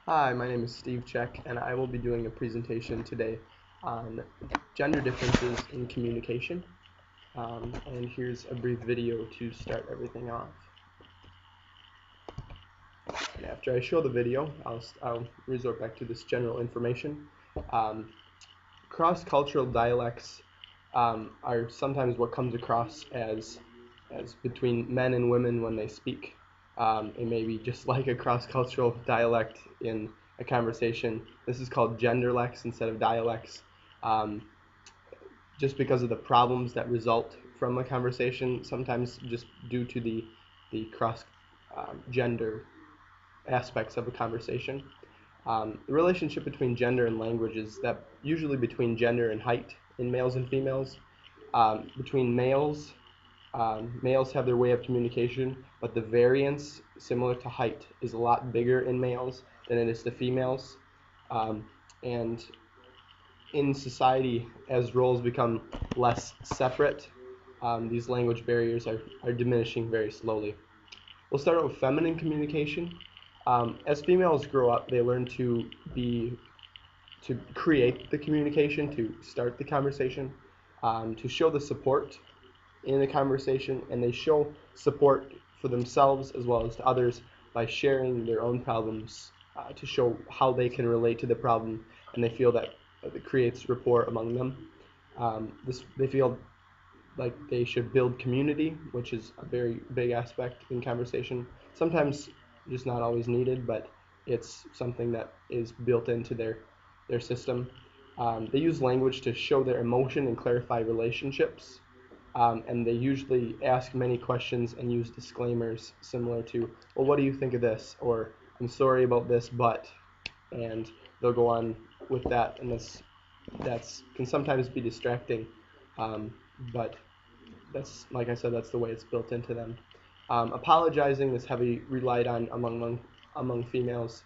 Hi, my name is Steve Check, and I will be doing a presentation today on gender differences in communication. And here's a brief video to start everything off. And after I show the video, I'll resort back to this general information. Cross-cultural dialects are sometimes what comes across as between men and women when they speak. It may be just like a cross-cultural dialect in a conversation. This is called genderlex instead of dialects, just because of the problems that result from a conversation, sometimes just due to the cross-gender aspects of a conversation. The relationship between gender and language is that usually between gender and height in males and females. Between males, males have their way of communication, but the variance, similar to height, is a lot bigger in males than it is to females. And in society, as roles become less separate, these language barriers are diminishing very slowly. We'll start out with feminine communication. As females grow up, they learn to create the communication, to start the conversation, to show the support in the conversation, and they show support for themselves as well as to others by sharing their own problems to show how they can relate to the problem, and they feel that it creates rapport among them. They feel like they should build community, which is a very big aspect in conversation. Sometimes just not always needed, but it's something that is built into their system. They use language to show their emotion and clarify relationships. And they usually ask many questions and use disclaimers similar to, well, what do you think of this? Or, I'm sorry about this, but, and they'll go on with that, and that's can sometimes be distracting, but that's, like I said, that's the way it's built into them. Apologizing is heavily relied on among females,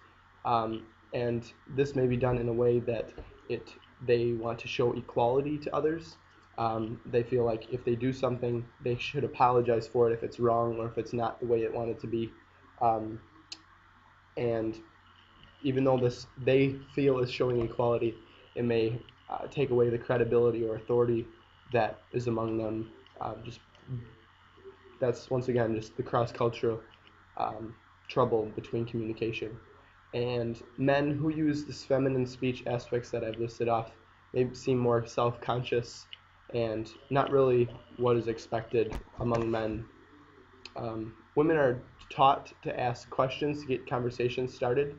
and this may be done in a way that they want to show equality to others. They feel like if they do something, they should apologize for it if it's wrong or if it's not the way it wanted to be. And even though this they feel is showing equality, it may take away the credibility or authority that is among them. Just that's once again just the cross-cultural trouble between communication. And men who use this feminine speech aspects that I've listed off may seem more self-conscious and not really what is expected among men. Women are taught to ask questions to get conversations started,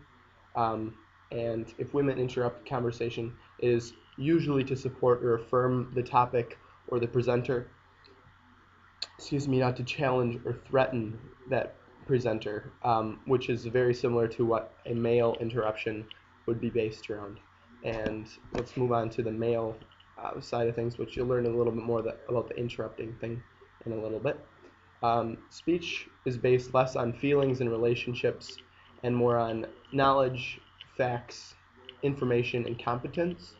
and if women interrupt the conversation, it is usually to support or affirm the topic or the presenter, not to challenge or threaten that presenter, which is very similar to what a male interruption would be based around. And let's move on to the male side of things, which you'll learn a little bit more about the interrupting thing in a little bit. Speech is based less on feelings and relationships and more on knowledge, facts, information, and competence.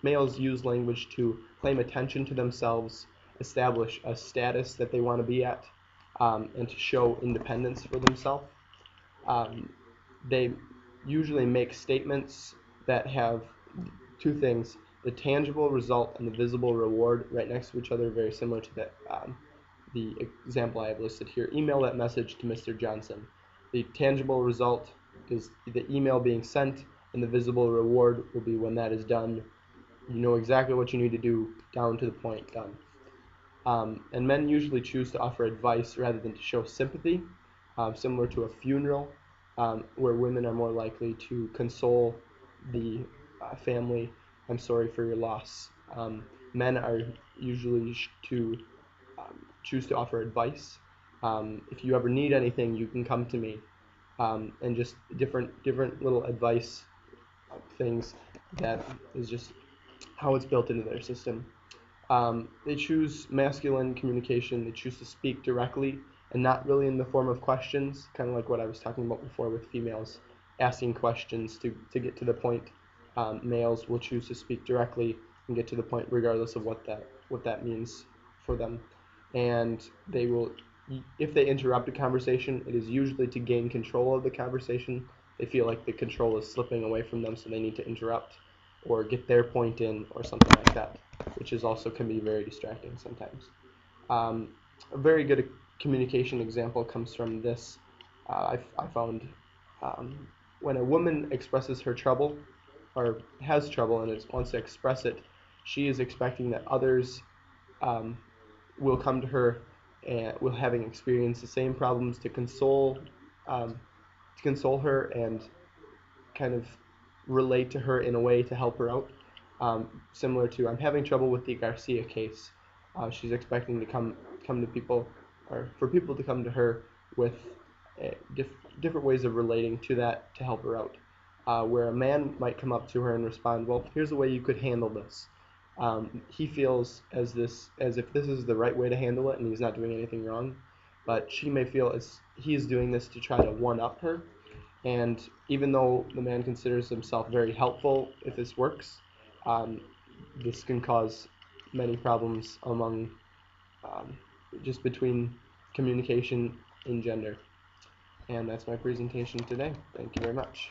Males use language to claim attention to themselves, establish a status that they want to be at, and to show independence for themselves. They usually make statements that have two things: the tangible result and the visible reward right next to each other, very similar to the example I have listed here. Email that message to Mr. Johnson. The tangible result is the email being sent, and the visible reward will be when that is done. You know exactly what you need to do, down to the point, done. And men usually choose to offer advice rather than to show sympathy, similar to a funeral, where women are more likely to console the family. I'm sorry for your loss. Men are usually to choose to offer advice. If you ever need anything, you can come to me. And just different little advice things that is just how it's built into their system. They choose masculine communication. They choose to speak directly and not really in the form of questions, kind of like what I was talking about before with females asking questions to get to the point. Males will choose to speak directly and get to the point regardless of what that means for them. And they will, if they interrupt a conversation, it is usually to gain control of the conversation they feel like the control is slipping away from them, so they need to interrupt or get their point in or something like that, which is also can be very distracting sometimes. A very good communication example comes from this. I found when a woman expresses her trouble or has trouble and wants to express it, she is expecting that others um, will come to her and will having experienced the same problems to console her and kind of relate to her in a way to help her out. Similar to I'm having trouble with the Garcia case. She's expecting to come to people or for people to come to her with different ways of relating to that to help her out. Where a man might come up to her and respond, well, here's a way you could handle this. He feels as if this is the right way to handle it and he's not doing anything wrong, but she may feel as he's doing this to try to one up her. And even though the man considers himself very helpful if this works, um, this can cause many problems among um, just between communication in gender. And that's my presentation today. Thank you very much.